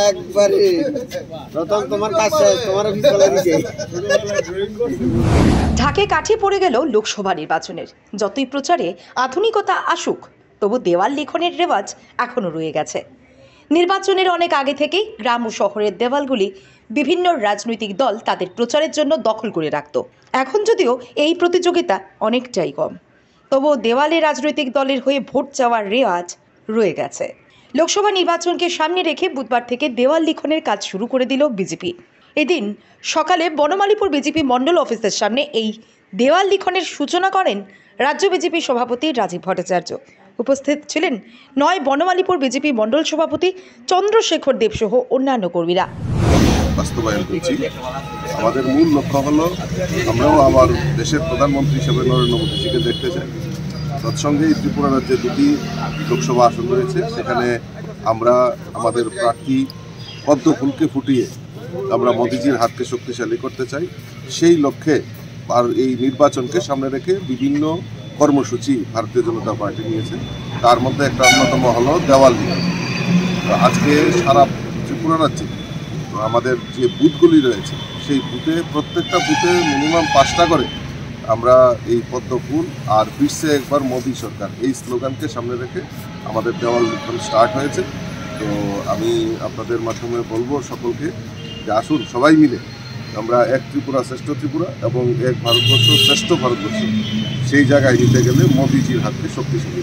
একবারে প্রথম তোমার কাজ শেষ, তোমার বিফলে দিছে। ঢাকে কাঠি পড়ে গেল লোকসভা নির্বাচনের। যতই প্রচারে আধুনিকতা আসুক, তবু দেওয়াল লিখনের রেওয়াজ এখনও রয়ে গেছে। নির্বাচনের অনেক আগে থেকেই গ্রাম ও শহরের দেওয়ালগুলি বিভিন্ন রাজনৈতিক দল তাদের প্রচারের জন্য দখল করে রাখত। এখন যদিও এই প্রতিযোগিতা অনেকটাই কম, তবুও দেওয়ালে রাজনৈতিক দলের হয়ে ভোট চাওয়ার রেওয়াজ রয়ে গেছে। লোকসভা নির্বাচনকে সামনে রেখে বুধবার থেকে দেওয়াল লিখনের কাজ শুরু করে দিল বিজেপি। এদিন সকালে বনমালীপুর বিজেপি মণ্ডল অফিসের সামনে এই দেওয়াল লিখনের সূচনা করেন রাজ্য বিজেপি সভাপতি রাজীব ভট্টাচার্য। উপস্থিত ছিলেন বনমালীপুর বিজেপি মণ্ডল সভাপতি চন্দ্রশেখর দেব সহ অন্যান্য কর্মীরা। বাস্তবায়ন করছি। আমাদের মূল লক্ষ্য হলো আমরাও আমার দেশের প্রধানমন্ত্রী হিসেবে নরেন্দ্র মোদীজিকে দেখতে চাই। তৎসঙ্গে ত্রিপুরা রাজ্যে 2টি লোকসভা আসন রয়েছে, সেখানে আমরা আমাদের প্রার্থী পদ্মফুলকে ফুটিয়ে আমরা মোদীজির হাতকে শক্তিশালী করতে চাই। সেই লক্ষ্যে আর এই নির্বাচনকে সামনে রেখে বিভিন্ন কর্মসূচি ভারতীয় জনতা পার্টি নিয়েছে। তার মধ্যে একটা অন্যতম হলো দেওয়াল লিখন। আজকে সারা ত্রিপুরা রাজ্যে আমাদের যে বুথগুলি রয়েছে, সেই প্রত্যেকটা বুথে মিনিমাম 5টা করে আমরা এই পদ্মফুল আর ফিরছে একবার মোদী সরকার এই স্লোগানকে সামনে রেখে আমাদের দেওয়াল লিখন স্টার্ট হয়েছে। তো আমি আপনাদের মাধ্যমে বলবো সকলকে যে আসুন সবাই মিলে আমরা এক ত্রিপুরা শ্রেষ্ঠ ত্রিপুরা এবং এক ভারতবর্ষ শ্রেষ্ঠ ভারতবর্ষ সেই জায়গায় নিতে গেলে মোদীজির হাতকে শক্তিশালী।